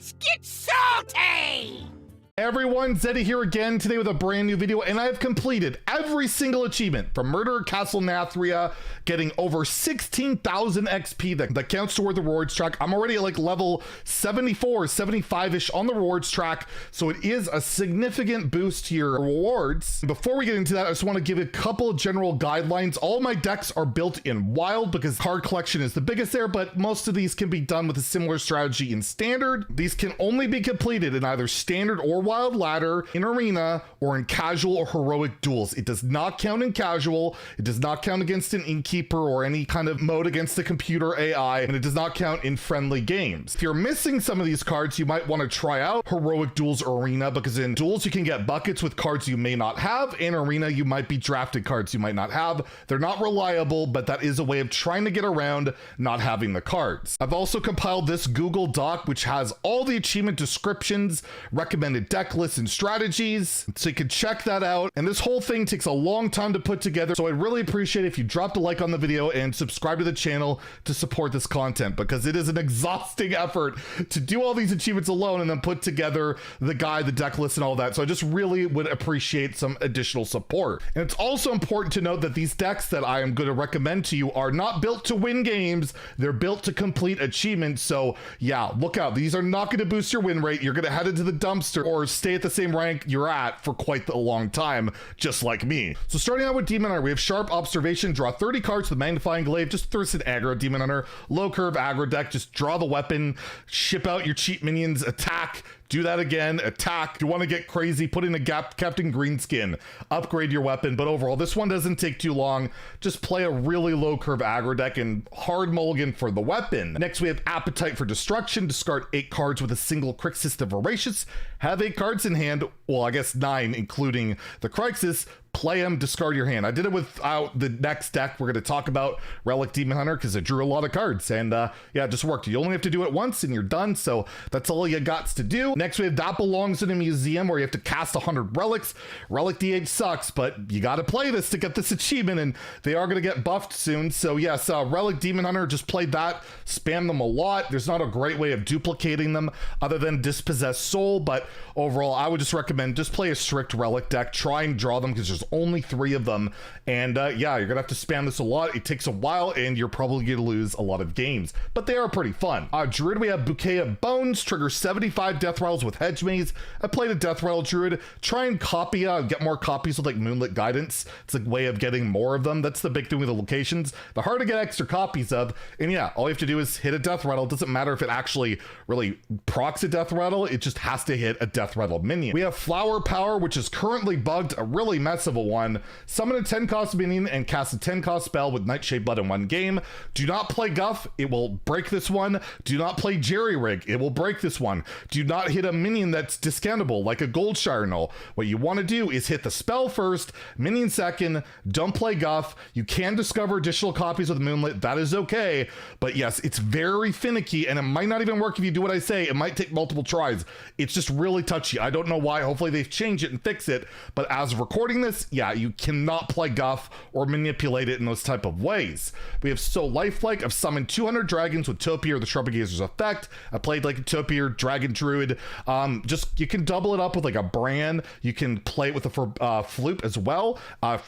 Let's get salty! Everyone, Zeddy here again today with a brand new video, and I've completed every single achievement from Murder Castle Nathria, getting over 16,000 XP that counts toward the rewards track. I'm already at like level 74, 75-ish on the rewards track, so it is a significant boost to your rewards. Before we get into that, I just want to give a couple general guidelines. All my decks are built in Wild because card collection is the biggest there, but most of these can be done with a similar strategy in Standard. These can only be completed in either Standard or Wild ladder, in arena, or in casual or heroic duels. It does not count in casual, it does not count against an innkeeper or any kind of mode against the computer AI, and it does not count in friendly games. If you're missing some of these cards, you might want to try out heroic duels or arena, because in duels you can get buckets with cards you may not have. In arena you might be drafted cards you might not have. They're not reliable, but that is a way of trying to get around not having the cards. I've also compiled this Google Doc which has all the achievement descriptions, recommended deck lists and strategies, so you can check that out. And this whole thing takes a long time to put together, so I'd really appreciate if you dropped a like on the video and subscribe to the channel to support this content, because it is an exhausting effort to do all these achievements alone and then put together the guide, the deck list, and all that. So I just really would appreciate some additional support. And it's also important to note that these decks that I am going to recommend to you are not built to win games, they're built to complete achievements. So yeah, look out, these are not going to boost your win rate. You're going to head into the dumpster or stay at the same rank you're at for quite a long time, just like me. So starting out with Demon Hunter, we have Sharp Observation, draw 30 cards with Magnifying Glaive, just throw an aggro Demon Hunter, low curve aggro deck, just draw the weapon, ship out your cheap minions, attack, do that again, attack. If you want to get crazy, put in a Captain Greenskin, upgrade your weapon. But overall, this one doesn't take too long. Just play a really low curve aggro deck and hard mulligan for the weapon. Next, we have Appetite for Destruction. Discard 8 cards with a single Crixus of Voracious. Have 8 cards in hand. Well, I guess 9, including the Crixus. Play them, discard your hand. I did it without the next deck we're going to talk about, Relic Demon Hunter, because it drew a lot of cards, and yeah, it just worked. You only have to do it once and you're done, so that's all you got to do. Next, we have That Belongs in a Museum, where you have to cast 100 relics. Relic DH sucks, but you got to play this to get this achievement, and they are going to get buffed soon. So yes, Relic Demon Hunter, just played that, spam them a lot. There's not a great way of duplicating them other than Dispossessed Soul, but overall, I would just recommend just play a strict Relic deck. Try and draw them, because there's only 3 of them, and yeah, you're gonna have to spam this a lot. It takes a while and you're probably gonna lose a lot of games, but they are pretty fun. Druid, we have Bouquet of Bones, trigger 75 death rattles with Hedge Maze. I played a death rattle Druid. Try and copy, get more copies with like Moonlit Guidance. It's a way of getting more of them. That's the big thing with the locations. They're hard to get extra copies of, and yeah, all you have to do is hit a death rattle. It doesn't matter if it actually really procs a death rattle, it just has to hit a death rattle minion. We have Flower Power, which is currently bugged, a really mess of a one. Summon a 10 cost minion and cast a 10 cost spell with Nightshade Blood in one game. Do not play Guff, it will break this one. Do not play Jerry Rig, it will break this one. Do not hit a minion that's discountable like a Goldshire Null. What you want to do is hit the spell first, minion second, don't play Guff. You can discover additional copies with Moonlit, that is okay, but yes, it's very finicky and it might not even work if you do what I say. It might take multiple tries. It's just really touchy. I don't know why. Hopefully they've changed it and fix it, but as of recording this, yeah, you cannot play Guff or manipulate it in those type of ways. We have So Lifelike. I've summoned 200 dragons with Topiary or the Shrubgazer's effect. I played like a Topiary Dragon Druid. Just you can double it up with like a Bran. You can play it with a Floop as well,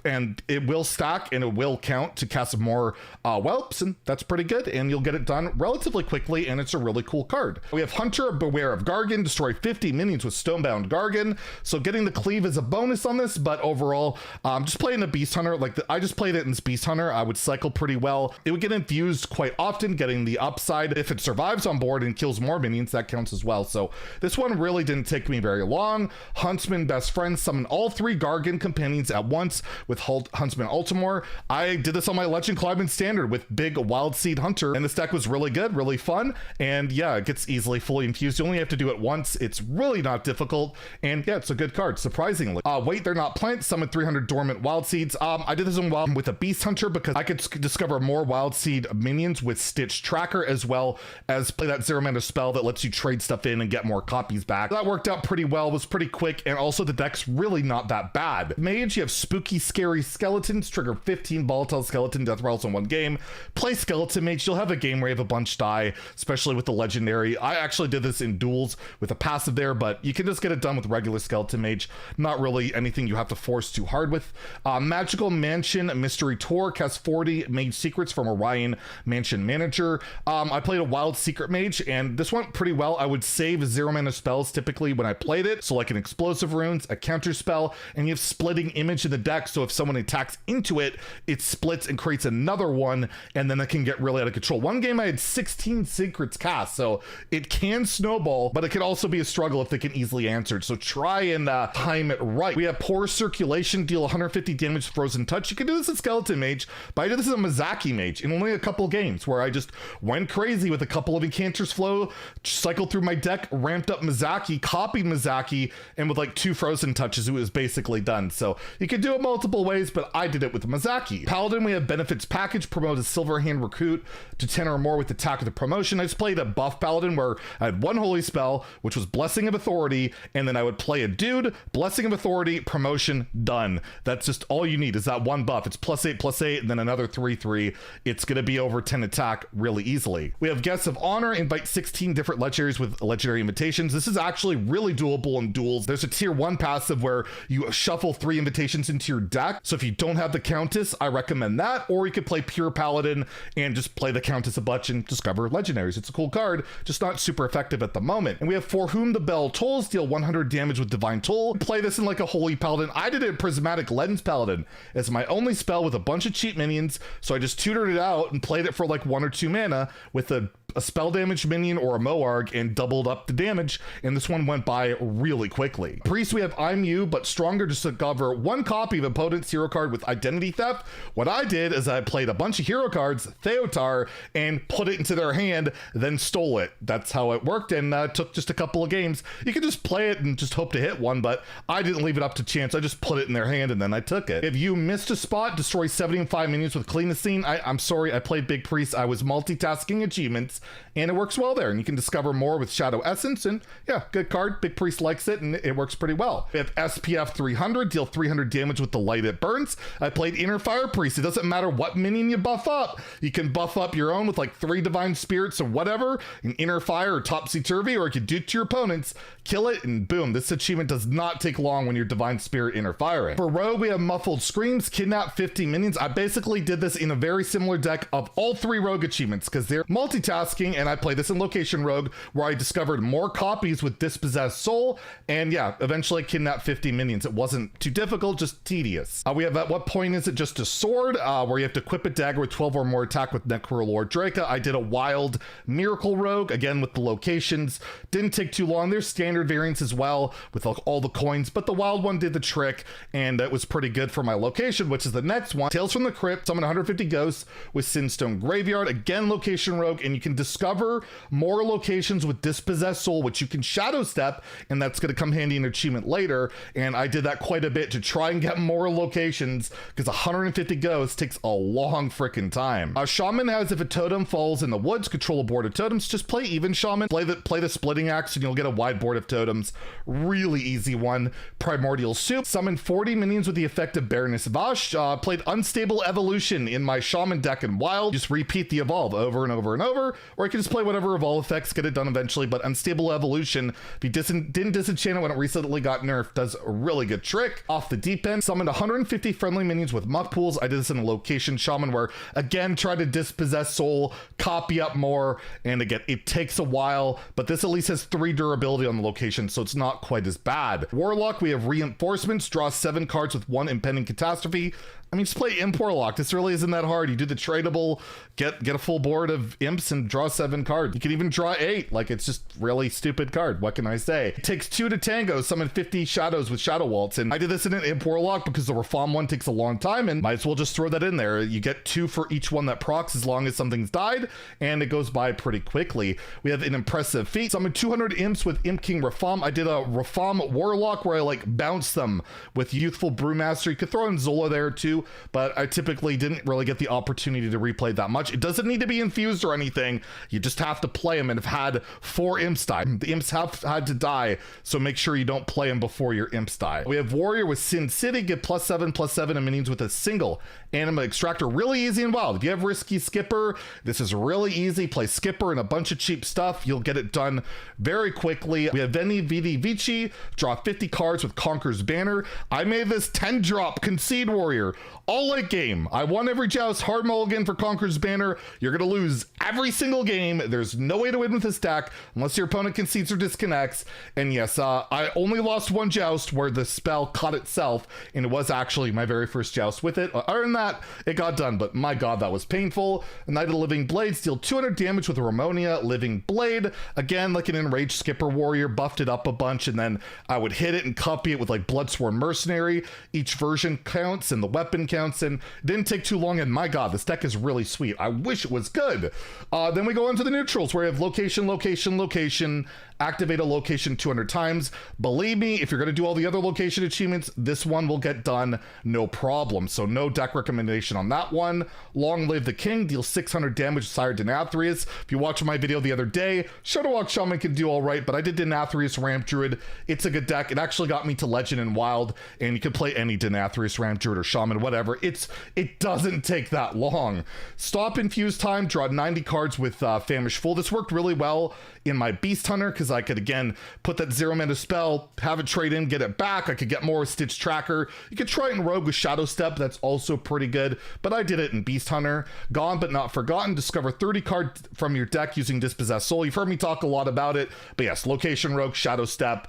and it will stack and it will count to cast more whelps, and that's pretty good, and you'll get it done relatively quickly, and it's a really cool card. We have Hunter, Beware of Gargan. Destroy 50 minions with Stonebound Gargan. So getting the cleave is a bonus on this, but overall, just playing the Beast Hunter, I just played it in Beast Hunter. I would cycle pretty well. It would get infused quite often, getting the upside. If it survives on board and kills more minions, that counts as well. So this one really didn't take me very long. Huntsman Best Friend, summon all 3 Gargan companions at once with Huntsman Ultimore. I did this on my Legend Climbing Standard with Big Wild Seed Hunter, and this deck was really good, really fun, and yeah, it gets easily fully infused. You only have to do it once. It's really not difficult, and yeah, it's a good card, surprisingly. Wait, they're not plants. Summon summon 300 dormant wild seeds. I did this in wild with a beast hunter because I could discover more wild seed minions with Stitch Tracker, as well as play that 0 mana spell that lets you trade stuff in and get more copies back. That worked out pretty well, was pretty quick, and also the deck's really not that bad. Mage, you have spooky, scary skeletons, trigger 15 volatile skeleton death rolls in one game. Play Skeleton Mage, you'll have a game where you have a bunch die, especially with the legendary. I actually did this in Duels with a passive there, but you can just get it done with regular Skeleton Mage. Not really anything you have to force too hard with. Magical Mansion Mystery Tour casts 40 Mage Secrets from Orion Mansion Manager. I played a Wild Secret Mage, and this went pretty well. I would save 0 mana spells typically when I played it, so like an Explosive Runes, a counter spell, and you have Splitting Image in the deck, so if someone attacks into it, it splits and creates another one, and then it can get really out of control. One game I had 16 secrets cast, so it can snowball, but it can also be a struggle if they can easily answer it, so try and time it right. We have Poor Circulation, deal 150 damage with Frozen Touch. You can do this in Skeleton Mage, but I did this in a Mizaki Mage in only a couple games where I just went crazy with a couple of Incanter's Flow, cycled through my deck, ramped up Mizaki, copied Mizaki, and with like 2 Frozen Touches, it was basically done. So you can do it multiple ways, but I did it with Mizaki. Paladin, we have Benefits Package, promote a Silver Hand Recruit to 10 or more with attack with a promotion. I just played a buff Paladin where I had 1 Holy Spell, which was Blessing of Authority, and then I would play a dude, Blessing of Authority, promotion, done. That's just all you need is that 1 buff. It's +8/+8, and then another 3/3. It's going to be over 10 attack really easily. We have Guests of Honor, invite 16 different legendaries with legendary invitations. This is actually really doable in Duels. There's a tier 1 passive where you shuffle 3 invitations into your deck. So if you don't have the Countess, I recommend that, or you could play pure Paladin and just play the Countess a bunch and discover legendaries. It's a cool card, just not super effective at the moment. And we have For Whom the Bell Tolls, deal 100 damage with Divine Toll. Play this in like a Holy Paladin. I did it in Prismatic Lens Paladin as my only spell with a bunch of cheap minions, so I just tutored it out and played it for like 1 or 2 mana with a spell damage minion or a Moarg and doubled up the damage, and this one went by really quickly. Priest, we have I'm You, but stronger, to discover 1 copy of opponent's hero card with Identity Theft. What I did is I played a bunch of hero cards, Theotar, and put it into their hand, then stole it. That's how it worked, and took just a couple of games. You can just play it and just hope to hit one, but I didn't leave it up to chance. I just put it in their hand and then I took it. If you missed a spot, destroy 75 minions with Cleanest Scene. I'm sorry, I played Big Priest. I was multitasking achievements, and it works well there, and you can discover more with Shadow Essence, and yeah, good card. Big Priest likes it, and it works pretty well. We have SPF 300, deal 300 damage with the light it burns. I played Inner Fire Priest. It doesn't matter what minion you buff up. You can buff up your own with like 3 Divine Spirits or whatever, an Inner Fire or Topsy-Turvy, or you can do it to your opponents, kill it, and boom, this achievement does not take long when you're Divine Spirit Inner Firing. For Rogue, we have Muffled Screams, kidnap 50 minions. I basically did this in a very similar deck of all 3 Rogue achievements because they're multitasking, and I play this in Location Rogue where I discovered more copies with Dispossessed Soul, and yeah, eventually kidnapped 50 minions. It wasn't too difficult, just tedious. We have At What Point Is It Just a Sword, where you have to equip a dagger with 12 or more attack with Necrolord Draca. I did a Wild Miracle Rogue, again with the locations. Didn't take too long. There's standard variants as well with like all the coins, but the Wild one did the trick, and it was pretty good for my location, which is the next one. Tales from the Crypt, summon 150 ghosts with Sinstone Graveyard, again Location Rogue, and you can discover more locations with Dispossessed Soul, which you can Shadow Step, and that's going to come handy in achievement later, and I did that quite a bit to try and get more locations because 150 ghosts takes a long freaking time. Shaman has, if a totem falls in the woods, control a board of totems. Just play Even Shaman, play the Splitting Axe, and you'll get a wide board of totems. Really easy one. Primordial Soup, summon 40 minions with the effect of Baroness Vash. Played Unstable Evolution in my Shaman deck in Wild. Just repeat the evolve over and over and over, or you can just play whatever evolve effects, get it done eventually, but Unstable Evolution, if you didn't disenchant it when it recently got nerfed, does a really good trick. Off the deep end, summoned 150 friendly minions with Muck Pools. I did this in a Location Shaman where, again, try to Dispossess Soul, copy up more, and again, it takes a while, but this at least has 3 durability on the location, so it's not quite as bad. Warlock, we have Reinforcements, draw 7 cards with 1 Impending Catastrophe. I mean, just play Imp Warlock. This really isn't that hard. You do the tradable, get a full board of imps and draw 7 cards. You can even draw 8. Like, it's just really stupid card. What can I say? It takes 2 to tango, summon 50 shadows with Shadow Waltz. And I did this in an Imp Warlock because the Reform one takes a long time, and might as well just throw that in there. You get 2 for each one that procs as long as something's died, and it goes by pretty quickly. We have an impressive feat. Summon 200 imps with Imp King Reform. I did a Reform Warlock where I like bounce them with Youthful Brewmaster. You could throw in Zola there too, but I typically didn't really get the opportunity to replay that much. It doesn't need to be infused or anything. You just have to play them, and have had 4 imps die. The imps have had to die, so make sure you don't play them before your imps die. We have Warrior with Sin City, get +7/+7 and minions with a single Anima Extractor. Really easy and wild. If you have Risky Skipper, this is really easy. Play Skipper and a bunch of cheap stuff. You'll get it done very quickly. We have Veni Vidi Vici, draw 50 cards with Conqueror's Banner. I made this 10 drop Concede Warrior all late game. I won every joust, hard mulligan for Conqueror's Banner. You're gonna lose every single game. There's no way to win with this deck unless your opponent concedes or disconnects. And yes, I only lost 1 joust where the spell caught itself, and it was actually my very first joust with it. Other than that, it got done, but my god, that was painful. Knight of the Living Blade, deal 200 damage with a Ramonia Living Blade. Again, like an Enraged Skipper Warrior, buffed it up a bunch, and then I would hit it and copy it with like Bloodsworn Mercenary. Each version counts, and the weapon counts, and it didn't take too long, and my god, this deck is really sweet. I wish it was good. Then we go on to the neutrals, where you have location, location, location, activate a location 200 times. Believe me, if you're going to do all the other location achievements, this one will get done no problem. So no deck recommendation on that one. Long Live the King, deal 600 damage to Sire Denathrius. If you watched my video the other day, Shadowwalk Shaman can do all right, but I did Denathrius Ramp Druid. It's a good deck. It actually got me to Legend and Wild, and you can play any Denathrius Ramp Druid or Shaman, whatever. It doesn't take that long. Stop infuse time, draw 90 cards with Famish Full. This worked really well in my Beast Hunter because I could again put that 0 mana spell, have it trade in, get it back. I could get more Stitch Tracker. You could try it in Rogue with Shadow Step. That's also pretty good, but I did it in Beast Hunter. Gone but not forgotten. Discover 30 cards from your deck using Dispossessed Soul. You've heard me talk a lot about it, but yes, Location Rogue, Shadow Step,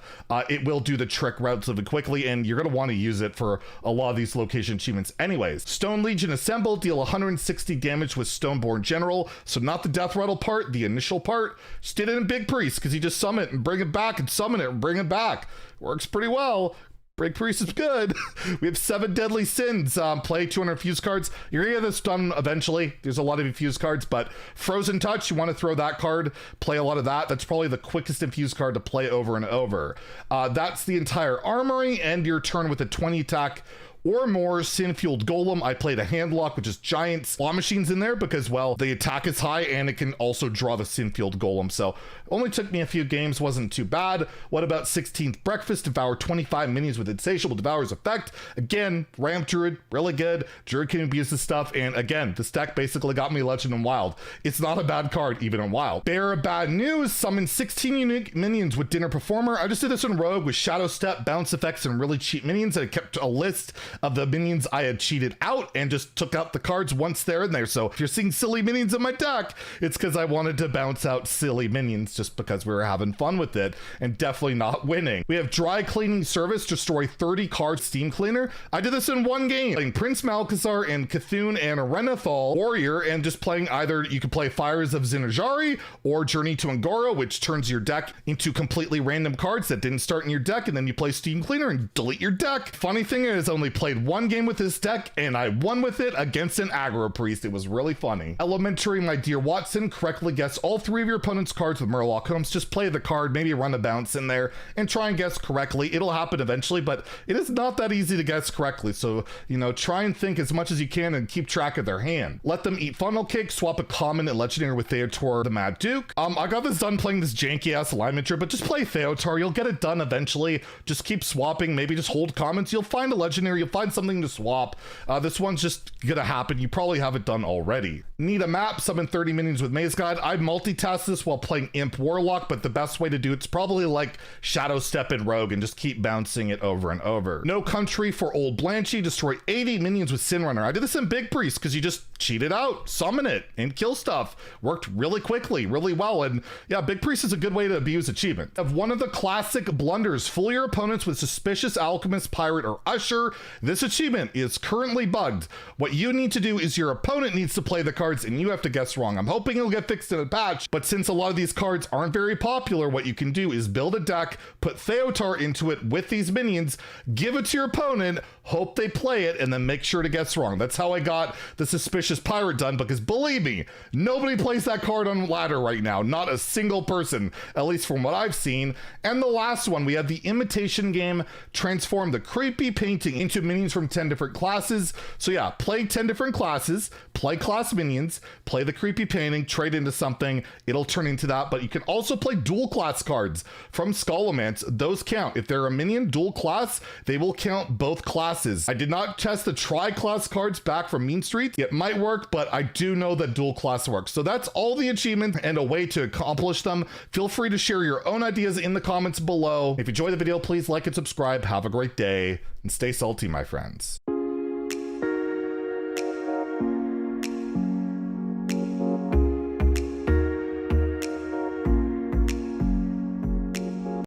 it will do the trick relatively quickly, and you're going to want to use it for a lot of these location achievements anyways. Stone Legion Assemble, deal 160 damage with Stoneborn General. So not the Death Rattle part, the initial part. Just did it in Big Priest because you just summon it and bring it back and summon it and bring it back. Works pretty well. Big Priest is good. We have 7 Deadly Sins. Play 200 fuse cards. You're gonna get this done eventually. There's a lot of infuse cards, but Frozen Touch, you want to throw that card, play a lot of that. That's probably the quickest infuse card to play over and over. That's the entire armory. End your turn with a 20 attack or more Sin-Fueled Golem. I played a Handlock, which is giant slot machines in there because, well, the attack is high and it can also draw the Sin-Fueled Golem. So only took me a few games, wasn't too bad. What about 16th Breakfast? Devour 25 minions with Insatiable Devour's effect. Again, Ramp Druid, really good. Druid can abuse this stuff. And again, this deck basically got me Legend and Wild. It's not a bad card, even in Wild. Bearer of Bad News, summon 16 unique minions with Dinner Performer. I just did this in Rogue with Shadow Step, bounce effects, and really cheap minions. I kept a list of the minions I had cheated out and just took out the cards once they're in there. So if you're seeing silly minions in my deck, it's because I wanted to bounce out silly minions just because we were having fun with it and definitely not winning. We have Dry Cleaning Service, destroy 30 cards Steam Cleaner. I did this in one game, playing Prince Malchezaar and Cthulhu and Arenithal Warrior, and just playing either, you could play Fires of Zinajari or Journey to Angora, which turns your deck into completely random cards that didn't start in your deck, and then you play Steam Cleaner and delete your deck. Funny thing is, I only played one game with this deck and I won with it against an aggro priest. It was really funny. Elementary, my dear Watson, correctly guess all 3 of your opponent's cards with Murloc Homes. Just play the card, maybe run a bounce in there and try and guess correctly. It'll happen eventually, but it is not that easy to guess correctly. So, you know, try and think as much as you can and keep track of their hand. Let them eat funnel cake, swap a common and legendary with Theotar the Mad Duke. I got this done playing this janky ass alignment tree, but just play Theotar. You'll get it done eventually. Just keep swapping, maybe just hold commons. You'll find a legendary, you'll find something to swap. This one's just gonna happen. You probably have it done already. Need a map, summon 30 minions with Maze God. I multitask this while playing Imp Warlock, but the best way to do it's probably like Shadow Step in Rogue and just keep bouncing it over and over. No Country for Old Blanchy, destroy 80 minions with Sin Runner. I did this in Big Priest because you just cheat it out, summon it, and kill stuff. Worked really quickly, really well, and yeah, Big Priest is a good way to abuse achievement. Of one of the classic blunders, fool your opponents with Suspicious Alchemist, Pirate, or Usher. This achievement is currently bugged. What you need to do is your opponent needs to play the cards and you have to guess wrong. I'm hoping it'll get fixed in a patch, but since a lot of these cards aren't very popular, what you can do is build a deck, put Theotar into it with these minions, give it to your opponent, hope they play it, and then make sure to guess wrong. That's how I got the Suspicious Pirate done, because believe me, nobody plays that card on ladder right now. Not a single person, at least from what I've seen. And the last one, we have the Imitation Game, transform the creepy painting into minions from 10 different classes. So yeah, play 10 different classes, play class minions, play the creepy painting, trade into something, it'll turn into that. But you can also play dual class cards from Scholomance. Those count. If they're a minion dual class, they will count both classes. I did not test the tri-class cards back from Mean Street. It might work, but I do know that dual class works. So that's all the achievements and a way to accomplish them. Feel free to share your own ideas in the comments below. If you enjoyed the video, please like and subscribe. Have a great day and stay salty, my friends.